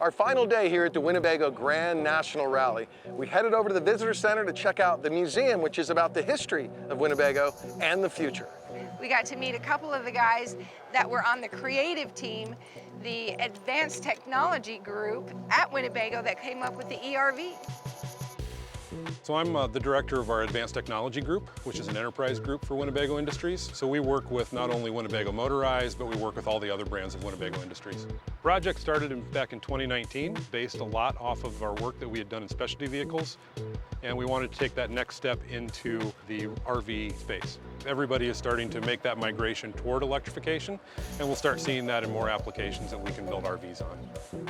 Our final day here at the Winnebago Grand National Rally, we headed over to the Visitor Center to check out the museum, which is about the history of Winnebago and the future. We got to meet a couple of the guys that were on the creative team, the advanced technology group at Winnebago that came up with the ERV. So I'm the director of our Advanced Technology Group, which is an enterprise group for Winnebago Industries. So we work with not only Winnebago Motorized, but we work with all the other brands of Winnebago Industries. The project started back in 2019, based a lot off of our work that we had done in specialty vehicles, and we wanted to take that next step into the RV space. Everybody is starting to make that migration toward electrification, and we'll start seeing that in more applications that we can build RVs on.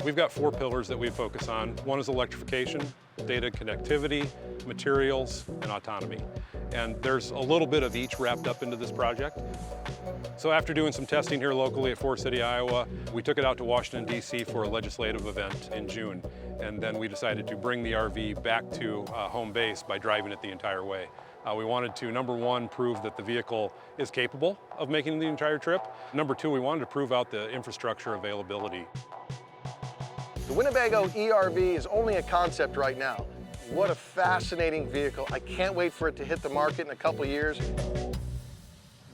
We've got 4 pillars that we focus on. One is electrification, data connectivity, materials, and autonomy. And there's a little bit of each wrapped up into this project. So after doing some testing here locally at Forest City, Iowa, we took it out to Washington, D.C. for a legislative event in June. And then we decided to bring the RV back to home base by driving it the entire way. We wanted to, number one, prove that the vehicle is capable of making the entire trip. Number two, we wanted to prove out the infrastructure availability. The Winnebago ERV is only a concept right now. What a fascinating vehicle. I can't wait for it to hit the market in a couple of years.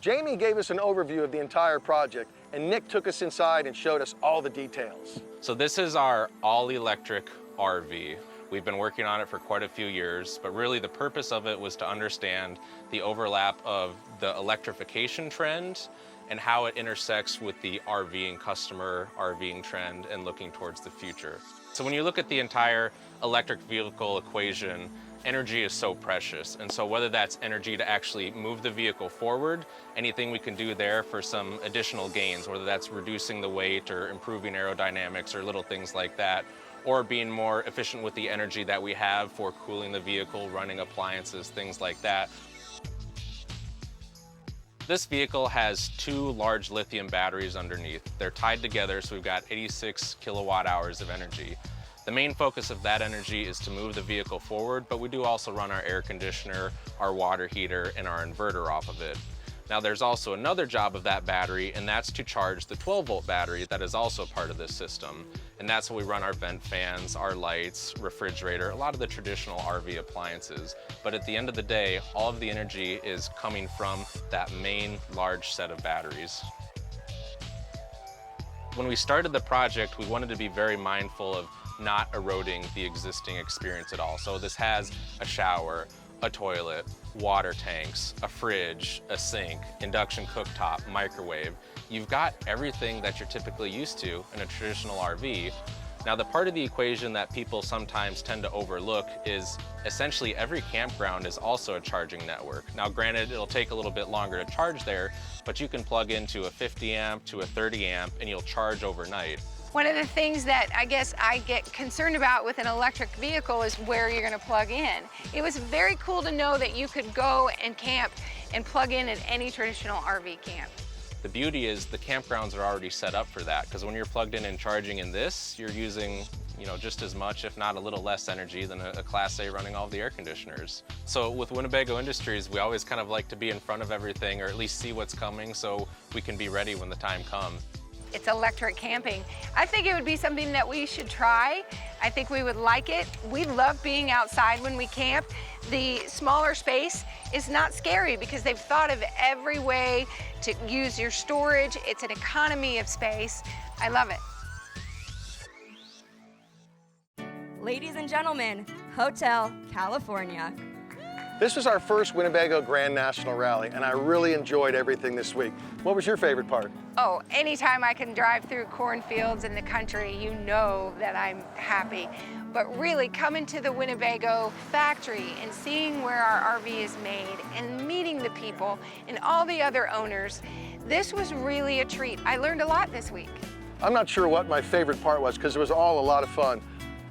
Jamie gave us an overview of the entire project, and Nick took us inside and showed us all the details. So this is our all-electric RV. We've been working on it for quite a few years, but really the purpose of it was to understand the overlap of the electrification trend and how it intersects with the RVing customer, RVing trend, and looking towards the future. So when you look at the entire electric vehicle equation, energy is so precious. And so whether that's energy to actually move the vehicle forward, anything we can do there for some additional gains, whether that's reducing the weight or improving aerodynamics or little things like that, or being more efficient with the energy that we have for cooling the vehicle, running appliances, things like that. This vehicle has 2 large lithium batteries underneath. They're tied together, so we've got 86 kilowatt hours of energy. The main focus of that energy is to move the vehicle forward, but we do also run our air conditioner, our water heater, and our inverter off of it. Now there's also another job of that battery, and that's to charge the 12-volt battery that is also part of this system. And that's how we run our vent fans, our lights, refrigerator, a lot of the traditional RV appliances. But at the end of the day, all of the energy is coming from that main large set of batteries. When we started the project, we wanted to be very mindful of not eroding the existing experience at all. So this has a shower, a toilet, water tanks, a fridge, a sink, induction cooktop, microwave. You've got everything that you're typically used to in a traditional RV. Now, the part of the equation that people sometimes tend to overlook is essentially every campground is also a charging network. Now, granted, it'll take a little bit longer to charge there, but you can plug into a 50 amp to a 30 amp and you'll charge overnight. One of the things that I guess I get concerned about with an electric vehicle is where you're going to plug in. It was very cool to know that you could go and camp and plug in at any traditional RV camp. The beauty is the campgrounds are already set up for that, because when you're plugged in and charging in this, you're using just as much, if not a little less energy than a Class A running all the air conditioners. So with Winnebago Industries, we always kind of like to be in front of everything, or at least see what's coming so we can be ready when the time comes. It's electric camping. I think it would be something that we should try. I think we would like it. We love being outside when we camp. The smaller space is not scary because they've thought of every way to use your storage. It's an economy of space. I love it. Ladies and gentlemen, Hotel California. This was our first Winnebago Grand National Rally, and I really enjoyed everything this week. What was your favorite part? Oh, anytime I can drive through cornfields in the country, you know that I'm happy. But really coming to the Winnebago factory and seeing where our RV is made and meeting the people and all the other owners, this was really a treat. I learned a lot this week. I'm not sure what my favorite part was because it was all a lot of fun.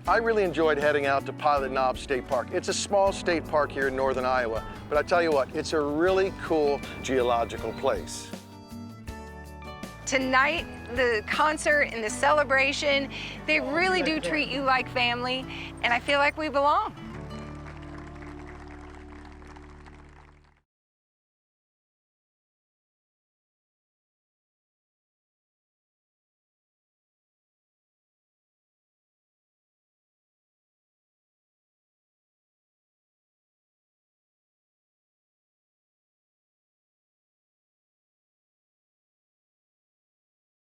I really enjoyed heading out to Pilot Knob State Park. It's a small state park here in northern Iowa, but I tell you what, it's a really cool geological place. Tonight, the concert and the celebration, they really do treat you like family, and I feel like we belong.